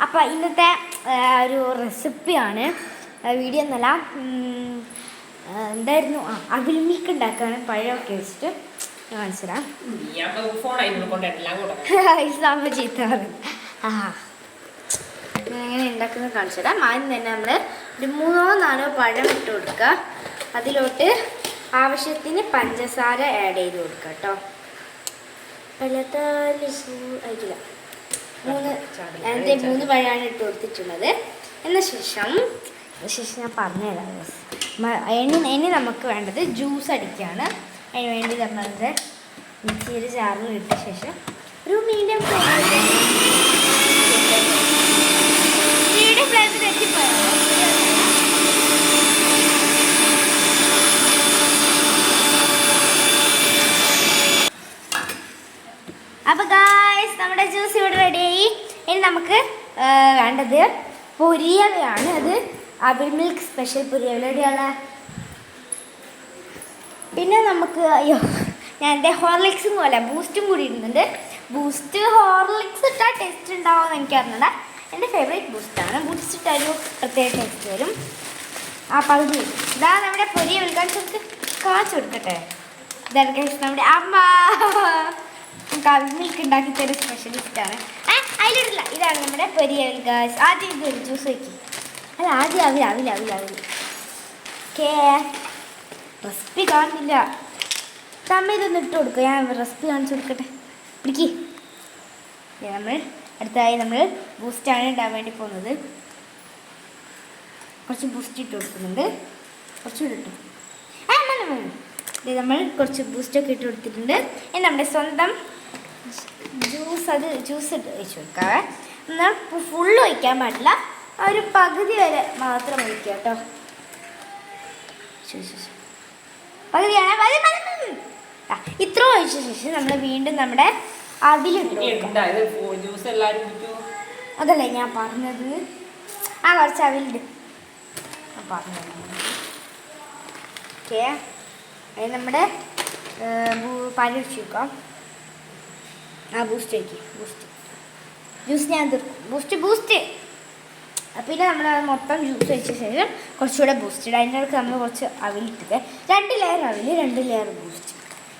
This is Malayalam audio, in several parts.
അപ്പോൾ ഇന്നത്തെ ഒരു റെസിപ്പിയാണ്, വീഡിയോ എന്നല്ല. എന്തായിരുന്നു, അവിൽ മിൽക്ക് ഉണ്ടാക്കാണ് പഴമൊക്കെ വെച്ചിട്ട് കാണിച്ചുതരാം. എങ്ങനെ ഉണ്ടാക്കുന്നത് കാണിച്ചു തരാം. ആദ്യം തന്നെ നമ്മൾ ഒരു 3-4 പഴം ഇട്ട് കൊടുക്കുക. അതിലോട്ട് ആവശ്യത്തിന് പഞ്ചസാര ആഡ് ചെയ്ത് കൊടുക്കുക കേട്ടോ. ആയിട്ടില്ല, 3 പഴമാണ് ഇട്ട് കൊടുത്തിട്ടുള്ളത്. എന്ന ശേഷം ഞാൻ പറഞ്ഞുതരാം. ഇനി നമുക്ക് വേണ്ടത് ജ്യൂസ് അടിക്കുകയാണ്. അതിന് വേണ്ടി നമ്മളുടെ മിക്സിയിൽ ജാറിൽ ഇട്ട ശേഷം ഒരു മീഡിയം ഫ്ലെയിമിൽ തെറ്റിപ്പോയോ. അപ്പോൾ ഗായ്സ്, നമ്മുടെ ജ്യൂസ് ഇവിടെ റെഡിയായി. ഇനി നമുക്ക് വേണ്ടത് പൊരിയവയാണ്. അത് അവിൽ മിൽക്ക് സ്പെഷ്യൽ പൊരിയവ റെഡിയാണ്. പിന്നെ നമുക്ക് ഞാൻ എൻ്റെ ഹോർലിക്സും പോലെ ബൂസ്റ്റും കൂടി ഇടുന്നുണ്ട്. ബൂസ്റ്റ് ഹോർലിക്സ് ഇട്ടാൽ ടേസ്റ്റ് ഉണ്ടാവുമെന്ന് എനിക്കറിഞ്ഞൂടാ. എൻ്റെ ഫേവറേറ്റ് ബൂസ്റ്റാണ്. ബൂസ്റ്റ് ഇട്ടൊരു പ്രത്യേക ടേസ്റ്റ് വരും. പകുതി ഇതാ നമ്മുടെ പൊരിയ വിൽക്കാഴ്ച കാച്ചു കൊടുക്കട്ടെ. ഇതാണ് നമ്മുടെ അമ്മ അവിൽ മിൽക്ക് ഉണ്ടാക്കി തരുന്ന സ്പെഷ്യലിസ്റ്റാണ്. അതിലിടില്ല, ഇതാണ് നമ്മുടെ പൊരിയ വിൽക്കാഴ്ച. ആദ്യം ഇതൊരു ജ്യൂസ് വയ്ക്കും. അല്ല, ആദ്യം അവിൽ ഓക്കേ. റെസിപ്പി കാണുന്നില്ല. തമ്മ ഇതൊന്ന് ഇട്ട് കൊടുക്കുക. ഞാൻ റെസിപ്പി കാണിച്ചു കൊടുക്കട്ടെ. പിടിക്ക്. അടുത്തായി നമ്മൾ ബൂസ്റ്റാണ് ഇടാൻ വേണ്ടി പോകുന്നത്. കുറച്ച് ബൂസ്റ്റ് ഇട്ട് കൊടുക്കുന്നുണ്ട്. കുറച്ചുകൂടി ഇട്ടു. നമ്മൾ കുറച്ച് ബൂസ്റ്റൊക്കെ ഇട്ട് കൊടുത്തിട്ടുണ്ട്. ഇനി നമ്മുടെ സ്വന്തം ജ്യൂസ് ഇട്ട് ഒഴിച്ച് കൊടുക്കാവേ. എന്നാൽ ഫുള്ള് ഒഴിക്കാൻ പാടില്ല, ഒരു പകുതി വരെ മാത്രം ഒഴിക്കുക കേട്ടോ. പകുതിയാണ്. ഇത്ര ഒഴിച്ച ശേഷം നമ്മൾ വീണ്ടും നമ്മുടെ അവിലിട്ട് അതല്ലേ ഞാൻ പറഞ്ഞത്. കുറച്ച് അവിലുണ്ട് പറഞ്ഞത്. ഓക്കെ, അതിന് നമ്മുടെ പാല് ഒഴിച്ച് വെക്കാം. ബൂസ്റ്റ് വയ്ക്കും. ജ്യൂസ് ഞാൻ തീർക്കും. ബൂസ്റ്റ് പിന്നെ നമ്മൾ മൊത്തം ജ്യൂസ് വെച്ച ശേഷം കുറച്ചുകൂടെ ബൂസ്റ്റ് ഇടുക. അതിൻ്റെ അടുത്ത് നമ്മൾ കുറച്ച് അവിലിട്ടിട്ട് 2 ലെയർ അവിൽ, 2 ലെയർ ബൂസ്റ്റ്,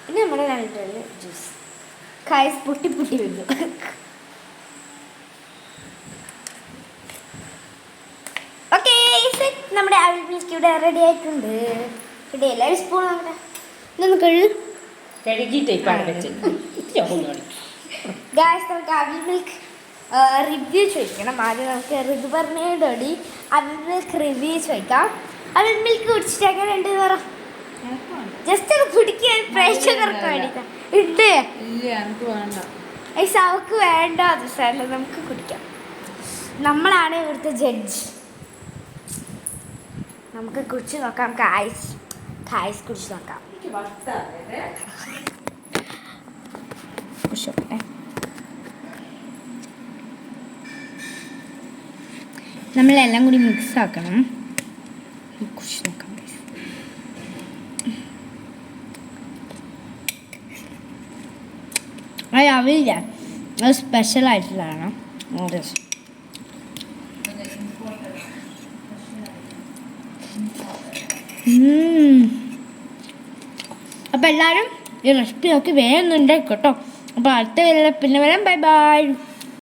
പിന്നെ നമ്മുടെ 2 ലെയർ ജ്യൂസ്. കായസ് പൊട്ടി വന്നു. ഓക്കെ, നമ്മുടെ അവിൽ മിൽക്ക് ഇവിടെ റെഡി ആയിട്ടുണ്ട്. ഇവിടെ എല്ലാവരും സ്പൂൺ ഇതൊന്ന് ഗായ്സ്, നമുക്ക് അവിൽ മിൽക്ക് റിവ്യൂ ചോദിക്കണം. ആദ്യം നമുക്ക് റിവ്യൂറിനോടി അവിൽ മിൽക്ക് റിവ്യൂ ചോദിക്കാം. അവിൽ മിൽക്ക് കുടിച്ചിട്ട് എങ്ങനെ ഉണ്ട് പറ. ജസ്റ്റ് അത് കുടിക്കാൻ പ്രേക്ഷകർക്ക് വേണ്ടിയിട്ടാണ്. ഉണ്ട് അവർക്ക് വേണ്ട ദിവസമല്ല, നമുക്ക് കുടിക്കാം. നമ്മളാണ് ഇവിടുത്തെ ജഡ്ജ്. നമുക്ക് കുടിച്ച് നോക്കാം. കായ്സ് കുടിച്ച് നോക്കാം. കുടിച്ചോട്ടെ. നമ്മളെല്ലാം കൂടി മിക്സ് ആക്കണം. കുടിച്ച് നോക്കാം. അവില്ല, അത് സ്പെഷ്യലായിട്ടുള്ളതാണ്. അപ്പം എല്ലാവരും ഈ റെസിപ്പി നോക്കി വേഗം ഉണ്ടാക്കി കേട്ടോ. അപ്പോൾ അടുത്ത പിന്നെ വരാം. ബൈ.